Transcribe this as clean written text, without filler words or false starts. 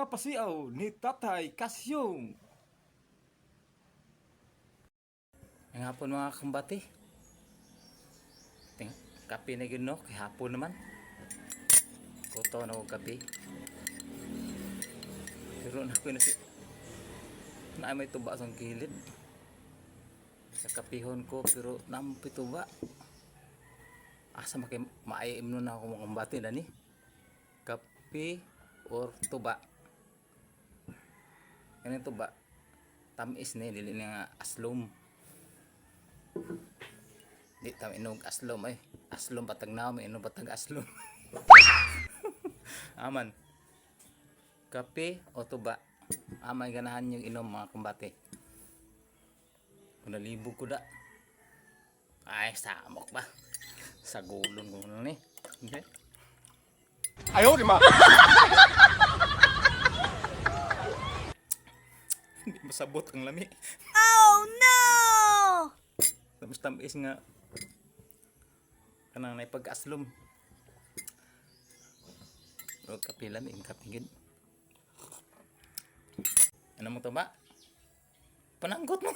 mga pasiaw ni Tatay Kasyong. Ang hapon mga kambati. Kape na yun no, kay hapon naman. Kuto na ko kape. Pero na ko na si na may tuba sa kilid. Sa kapihon ko pero nampi tuba. Asa maaim nun na ako mga kambati na ni. Kape or tuba. Ganito tuba. Tamis ni dili nga aslom. Di tam inog aslom ay. Aslom patag na may inog patag aslom. Aman. Kape o tuba. Amay ganahan yung inom mga kumbate. Kung nalibog ko da. Ay, samok ba? Sa gulong ko na ni. Okay. Ayaw, di ma! Hindi masabot ang lami. Oh no! Tamis-tamis nga. Kanang na pag-aslom. Pero kapilan, kapigid. Ano mo to ba? Pananggot mo.